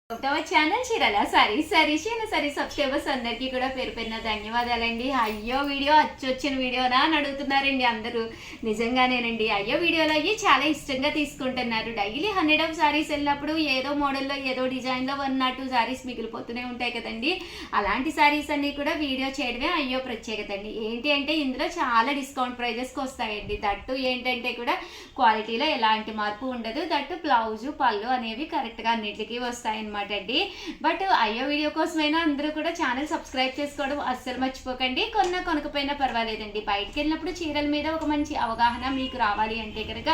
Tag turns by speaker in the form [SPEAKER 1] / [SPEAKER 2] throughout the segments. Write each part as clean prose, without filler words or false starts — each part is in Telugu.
[SPEAKER 1] ఛానల్ చీరాల సరీ సబ్స్క్రైబర్స్ అందరికీ కూడా పేరు పేరున ధన్యవాదాలండి. అయ్యో వీడియో వచ్చిన వీడియోనా అని అడుగుతున్నారండి అందరూ. నిజంగానేనండి, అయ్యో వీడియోలో అయ్యి చాలా ఇష్టంగా తీసుకుంటున్నారు. డైలీ 100 ఆఫ్ సారీస్ వెళ్ళినప్పుడు ఏదో మోడల్లో ఏదో డిజైన్లో 1 or 2 సారీస్ మిగిలిపోతూనే ఉంటాయి కదండి. అలాంటి సారీస్ అన్ని కూడా వీడియో చేయడమే అయ్యో ప్రత్యేకత అండి. ఏంటి అంటే ఇందులో చాలా డిస్కౌంట్ ప్రైజెస్కి వస్తాయండి. దట్టు ఏంటంటే కూడా క్వాలిటీలో ఎలాంటి మార్పు ఉండదు. దట్టు బ్లౌజు పళ్ళు అనేవి కరెక్ట్గా అన్నిటికీ వస్తాయన్నమాట అండి. బట్ అయ్యో వీడియో కోసమైనా అందరూ కూడా ఛానల్ సబ్స్క్రైబ్ చేసుకోవడం అస్సలు మర్చిపోకండి. కొనకపోయినా పర్వాలేదండి. బయటకు వెళ్ళినప్పుడు చీరల మీద ఒక మంచి అవగాహన మీకు రావాలి అంటే కనుక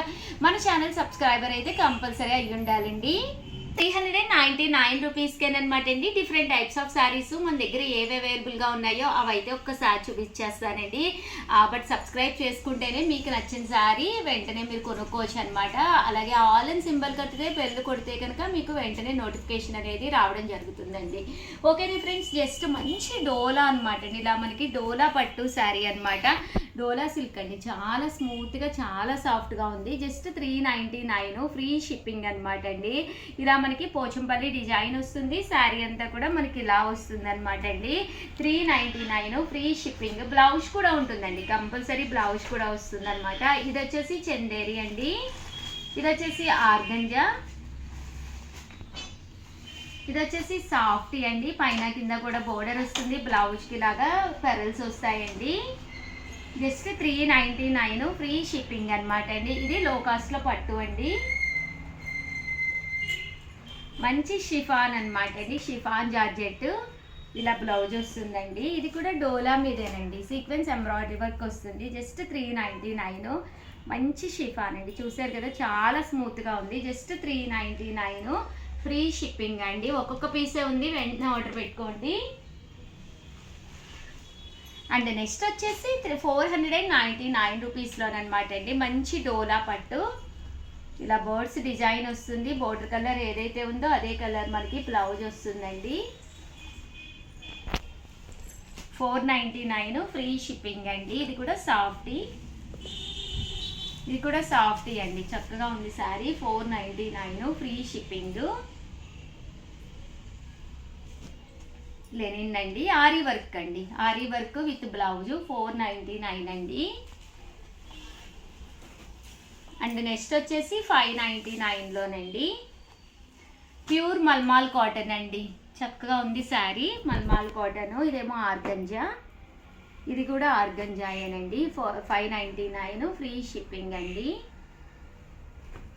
[SPEAKER 1] మన ఛానల్ సబ్స్క్రైబర్ అయితే కంపల్సరీ అయ్యి ఉండాలండి. 399 రూపీస్కేనమాట అండి. డిఫరెంట్ టైప్స్ ఆఫ్ శారీస్ మన దగ్గర ఏవి అవైలబుల్గా ఉన్నాయో అవైతే ఒక్కసారి చూపించేస్తానండి. బట్ సబ్స్క్రైబ్ చేసుకుంటేనే మీకు నచ్చిన శారీ వెంటనే మీరు కొనుక్కోవచ్చు అనమాట. అలాగే ఆల్ అండ్ సింబల్ కట్టితే బెల్ కొడితే కనుక మీకు వెంటనే నోటిఫికేషన్ అనేది రావడం జరుగుతుందండి. ఓకేనా ఫ్రెండ్స్, జస్ట్ మంచి డోలా అనమాట అండి. ఇలా మనకి డోలా పట్టు శారీ అనమాట. డోలా సిల్క్ అండి, చాలా స్మూత్గా చాలా సాఫ్ట్గా ఉంది. జస్ట్ 399 ఫ్రీ షిప్పింగ్ అనమాట అండి. ఇలా మనకి పోచంపల్లి డిజైన్ వస్తుంది. శారీ అంతా కూడా మనకి ఇలా వస్తుంది అనమాట అండి. 399 ఫ్రీ షిప్పింగ్. బ్లౌజ్ కూడా ఉంటుందండి, కంపల్సరీ బ్లౌజ్ కూడా వస్తుంది అనమాట. ఇది వచ్చేసి చందేరి అండి. ఇది వచ్చేసి ఆర్గంజా. ఇది వచ్చేసి సాఫ్టీ అండి. పైన కింద కూడా బోర్డర్ వస్తుంది. బ్లౌజ్కి లాగా పెరల్స్ వస్తాయండి. జస్ట్ 399 ఫ్రీ షిప్పింగ్ అనమాట అండి. ఇది లో కాస్ట్లో పట్టు అండి. మంచి షిఫాన్ అనమాట అండి. Chiffon georgette. ఇలా బ్లౌజ్ వస్తుందండి. ఇది కూడా డోలా మీదేనండి. సీక్వెన్స్ ఎంబ్రాయిడరీ వర్క్ వస్తుంది. జస్ట్ 399. మంచి షిఫాన్ అండి. చూసారు కదా, చాలా స్మూత్గా ఉంది. జస్ట్ 399 ఫ్రీ షిప్పింగ్ అండి. ఒక్కొక్క పీసే ఉంది, వెంటనే ఆర్డర్ పెట్టుకోండి. అండ్ నెక్స్ట్ వచ్చేసి 499 రూపీస్లోనమాట అండి. మంచి డోలా పట్టు. ఇలా బర్డ్స్ డిజైన్ వస్తుంది. బోర్డర్ కలర్ ఏదైతే ఉందో అదే కలర్ మనకి బ్లౌజ్ వస్తుందండి. 499 ఫ్రీ షిప్పింగ్ అండి. ఇది కూడా సాఫ్టీ. ఇది కూడా సాఫ్టీ అండి, చక్కగా ఉంది శారీ. 499 free shipping. లెనిన్ అండి, ఆరీ వర్క్ అండి. ఆరీ వర్క్ విత్ బ్లౌజు 499 అండి. అండ్ నెక్స్ట్ వచ్చేసి 599లోనండి. ప్యూర్ మల్మాల్ కాటన్ అండి. చక్కగా ఉంది శారీ, మల్మాల్ కాటన్. ఇదేమో ఆర్గంజా. ఇది కూడా ఆర్గంజాయేనండి. 599 ఫ్రీ షిప్పింగ్ అండి.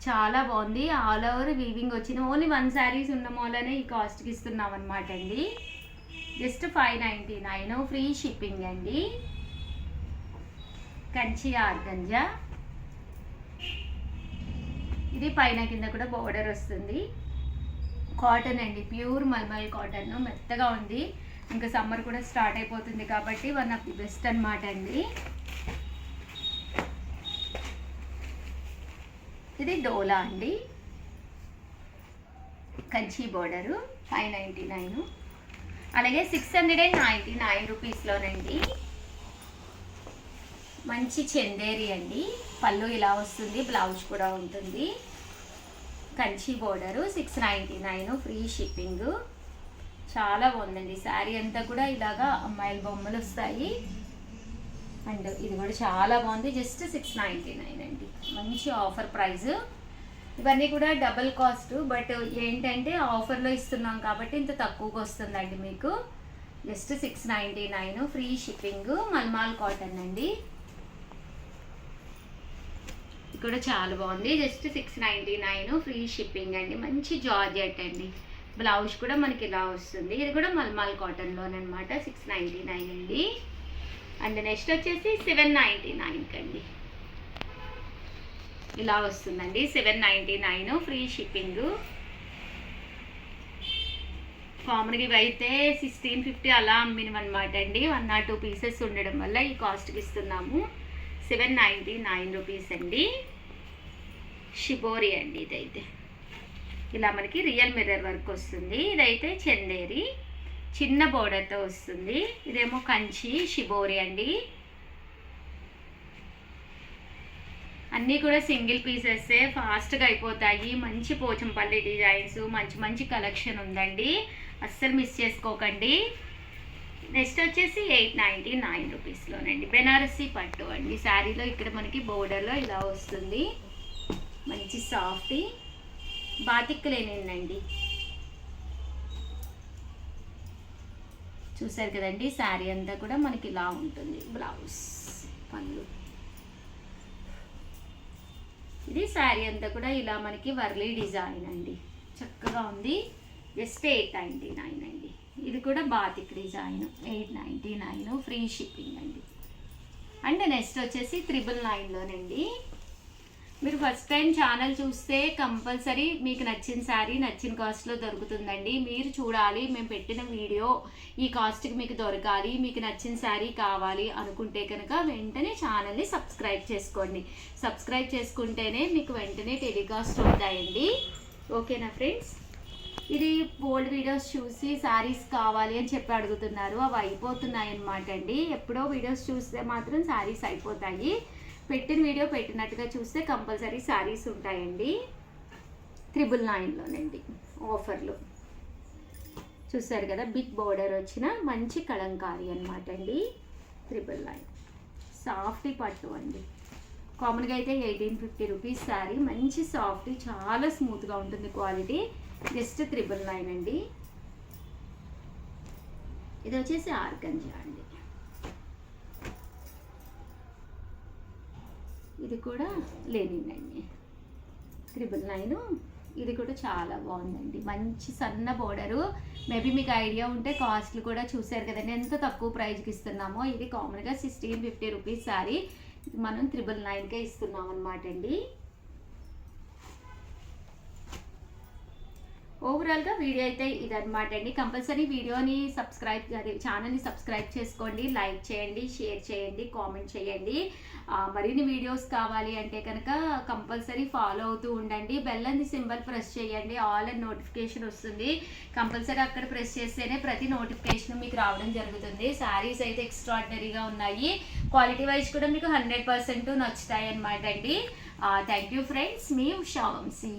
[SPEAKER 1] చాలా బాగుంది. ఆల్ ఓవర్ వీవింగ్ వచ్చిన ఓన్లీ 1 శారీస్ ఉన్న మూలనే ఈ కాస్ట్కి ఇస్తున్నాం అనమాట అండి. జస్ట్ 599 ఫ్రీ షిప్పింగ్ అండి. కంచి ఆర్గంజా. ఇది పైన కింద కూడా బోర్డర్ వస్తుంది. కాటన్ అండి, ప్యూర్ మల్మల్ కాటన్. మెత్తగా ఉంది. ఇంకా సమ్మర్ కూడా స్టార్ట్ అయిపోతుంది కాబట్టి వన్ ఆఫ్ ది బెస్ట్ అనమాట అండి. ఇది డోలా అండి. కంచి బోర్డరు 599. అలాగే 699 రూపీస్లోనండి. మంచి చందేరి అండి. పళ్ళు ఇలా వస్తుంది, బ్లౌజ్ కూడా ఉంటుంది. Kanchi border 699 free shipping. చాలా బాగుందండి శారీ అంతా కూడా. ఇలాగా అమ్మాయిల బొమ్మలు వస్తాయి. అండ్ ఇది కూడా చాలా బాగుంది. జస్ట్ 699 అండి. మంచి ఆఫర్ ప్రైస్. ఇవన్నీ కూడా డబుల్ కాస్ట్. బట్ ఏంటంటే ఆఫర్లో ఇస్తున్నాం కాబట్టి ఇంత తక్కువకి వస్తుందండి మీకు. Just 699 free shipping. Mulmul cotton అండి. కూడా చాలా బాగుంది. జస్ట్ 699 ఫ్రీ షిప్పింగ్ అండి. మంచి జార్జెట్ అండి. బ్లౌజ్ కూడా మనకి ఇలా వస్తుంది. ఇది కూడా మల్మాల్ కాటన్లోనమాట. 699 అండి. అండ్ నెక్స్ట్ వచ్చేసి 799 అండి. ఇలా వస్తుందండి. 799 ఫ్రీ షిప్పింగ్. కామన్గా ఇవి అయితే 1650 అలా అమ్మినమనమాట అండి. 1 or 2 పీసెస్ ఉండడం వల్ల ఈ కాస్ట్కి ఇస్తున్నాము. 799 రూపీస్ అండి. షిబోరి అండి. ఇదైతే ఇలా మనకి రియల్ మిర్రర్ వర్క్ వస్తుంది. ఇదైతే చందేరి, చిన్న బోర్డర్తో వస్తుంది. ఇదేమో కంచి షిబోరి అండి. అన్నీ కూడా సింగిల్ పీసెస్సే, ఫాస్ట్గా అయిపోతాయి. మంచి పోచంపల్లి డిజైన్స్, మంచి మంచి కలెక్షన్ ఉందండి, అస్సలు మిస్ చేసుకోకండి. నెక్స్ట్ వచ్చేసి 899 రూపీస్లోనండి బెనారసీ పట్టు అండి. శారీలో ఇక్కడ మనకి బోర్డర్లో ఇలా వస్తుంది, మంచి సాఫ్ట్ బాతిక్ లేనండి. చూసారు కదండి, శారీ అంతా కూడా మనకి ఇలా ఉంటుంది. బ్లౌజ్ పళ్ళు, ఇది శారీ అంతా కూడా ఇలా మనకి వర్లీ డిజైన్ అండి, చక్కగా ఉంది. జస్ట్ 899 అండి. ఇది కూడా బాతిక్ డిజైన్, 899 ఫ్రీ షిప్పింగ్ అండి. అండ్ నెక్స్ట్ వచ్చేసి 999లోనండి. మీరు ఫస్ట్ టైం ఛానల్ చూస్తే కంపల్సరీ మీకు నచ్చిన శారీ నచ్చిన కాస్ట్లో దొరుకుతుందండి. మీరు చూడాలి, మేము పెట్టిన వీడియో ఈ కాస్ట్కి మీకు దొరకాలి, మీకు నచ్చిన శారీ కావాలి అనుకుంటే కనుక వెంటనే ఛానల్ని సబ్స్క్రైబ్ చేసుకోండి. సబ్స్క్రైబ్ చేసుకుంటేనే మీకు వెంటనే టెలికాస్ట్ అవుతాయండి. ఓకేనా ఫ్రెండ్స్? ఇది ఓల్డ్ వీడియోస్ చూసి శారీస్ కావాలి అని చెప్పి అడుగుతున్నారు, అవి అయిపోతున్నాయి అన్నమాట అండి. ఎప్పుడో వీడియోస్ చూస్తే మాత్రం శారీస్ అయిపోతాయి. పెట్టిన వీడియో పెట్టినట్టుగా చూస్తే కంపల్సరీ శారీస్ ఉంటాయండి. 999లోనండి ఆఫర్లు. చూసారు కదా, బిగ్ బోర్డర్ వచ్చిన మంచి కలంకారీ అనమాట అండి. 999 సాఫ్ట్ పట్టు అండి. కామన్గా అయితే 1850 రూపీస్ శారీ, మంచి సాఫ్ట్, చాలా స్మూత్గా ఉంటుంది క్వాలిటీ. జస్ట్ 999 అండి. ఇది వచ్చేసి ఆర్గంజా అండి. ఇది కూడా లేనిందండి, 999. ఇది కూడా చాలా బాగుందండి, మంచి సన్న బోర్డరు. మేబీ మీకు ఐడియా ఉంటే కాస్ట్లు కూడా చూసారు కదండి ఎంత తక్కువ ప్రైస్కి ఇస్తున్నామో. ఇది కామన్గా 1650 రూపీస్ శారీ, మనం 999కే ఇస్తున్నాం అనమాట అండి. ఓవరాల్గా వీడియో అయితే ఇదనమాట అండి. కంపల్సరీ వీడియోని ఛానల్ని సబ్స్క్రైబ్ చేసుకోండి, లైక్ చేయండి, షేర్ చేయండి, కామెంట్ చేయండి. మరిన్ని వీడియోస్ కావాలి అంటే కనుక కంపల్సరీ ఫాలో అవుతూ ఉండండి. బెల్ అని సింబల్ ప్రెస్ చేయండి, ఆల్ అని నోటిఫికేషన్ వస్తుంది. కంపల్సరీ అక్కడ ప్రెస్ చేస్తేనే ప్రతి నోటిఫికేషన్ మీకు రావడం జరుగుతుంది. శారీస్ అయితే ఎక్స్ట్రాడినరీగా ఉన్నాయి, క్వాలిటీ వైజ్ కూడా మీకు 100% నచ్చుతాయి అనమాట అండి. థ్యాంక్ యూ ఫ్రెండ్స్, మీ Usha Vamshi.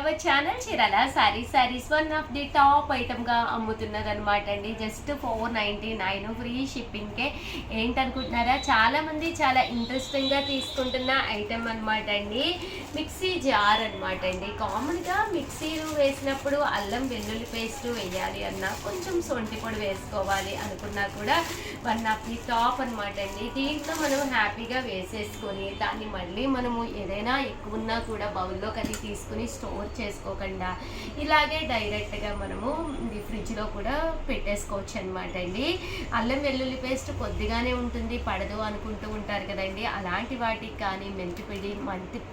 [SPEAKER 1] Our channel Chirala sarees one of the top ఐటమ్గా అమ్ముతున్నది అనమాట అండి. Just 499 free షిప్పింగ్కే. ఏంటనుకుంటున్నారా, చాలామంది చాలా ఇంట్రెస్టింగ్గా తీసుకుంటున్న ఐటమ్ అనమాట అండి. మిక్సీ జార్ అనమాట అండి. కామన్గా మిక్సీలు వేసినప్పుడు అల్లం వెల్లుల్లి పేస్ట్ వేయాలి అన్నా, కొంచెం సొంటి పొడి వేసుకోవాలి అనుకున్నా కూడా వన్ ఆఫ్ ది టాప్ అనమాట అండి. దీంట్లో మనం హ్యాపీగా వేసేసుకొని దాన్ని మళ్ళీ మనము ఏదైనా ఎక్కువ ఉన్నా కూడా బౌల్లోకి అది తీసుకుని స్టోర్ చేసుకోకుండా ఇలాగే డైరెక్ట్గా మనము ఫ్రిడ్జ్లో కూడా పెట్టేసుకోవచ్చు అనమాట అండి. అల్లం వెల్లుల్లి పేస్ట్ కొద్దిగానే ఉంటుంది, పడదు అనుకుంటూ ఉంటారు కదండి. అలాంటి వాటికి కానీ మెంతి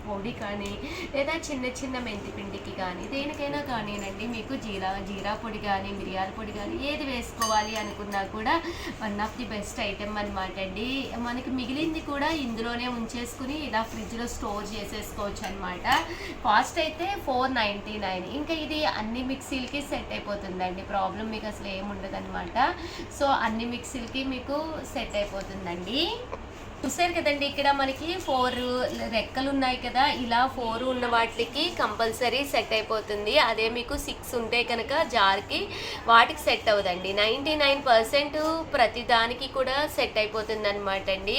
[SPEAKER 1] పొడి కానీ లేదా చిన్న మెంతి పిండికి కానీ దేనికైనా కానీనండి, మీకు జీరా పొడి కానీ మిరియాల పొడి కానీ ఏది వేసుకోవాలి అనుకున్నా కూడా one of the best item అనమాట అండి. మనకి మిగిలింది కూడా ఇందులోనే ఉంచేసుకుని ఇలా ఫ్రిడ్జ్లో స్టోర్ చేసేసుకోవచ్చు అనమాట. కాస్ట్ అయితే 499. ఇంకా ఇది అన్ని మిక్సీలకి సెట్ అయిపోతుందండి, ప్రాబ్లం మీకు అసలు ఏముండదు అనమాట. సో అన్ని మిక్సీలకి మీకు సెట్ అయిపోతుందండి. చూసారు కదండి, ఇక్కడ మనకి 4 రెక్కలు ఉన్నాయి కదా, ఇలా 4 ఉన్న వాటికి కంపల్సరీ సెట్ అయిపోతుంది. అదే మీకు 6 ఉంటే కనుక జార్కి వాటికి సెట్ అవ్వదండి. 99% ప్రతి దానికి కూడా సెట్ అయిపోతుంది అనమాట అండి.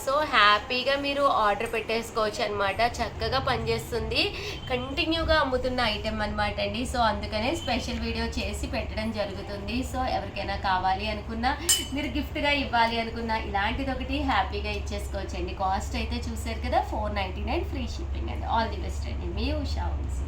[SPEAKER 1] సో హ్యాపీగా మీరు ఆర్డర్ పెట్టేసుకోవచ్చు అనమాట. చక్కగా పనిచేస్తుంది, కంటిన్యూగా అమ్ముతున్న ఐటెం అనమాట అండి. సో అందుకనే స్పెషల్ వీడియో చేసి పెట్టడం జరుగుతుంది. సో ఎవరికైనా కావాలి అనుకున్నా, మీరు గిఫ్ట్గా ఇవ్వాలి అనుకున్నా, ఇలాంటిది ఒకటి హ్యాపీగా ఇచ్చేసుకోవచ్చండి. కాస్ట్ అయితే చూసారు కదా, 499 ఫ్రీ షిప్పింగ్ అండి. ఆల్ ది బెస్ట్ అండి, మీ ఉషా వంశీ.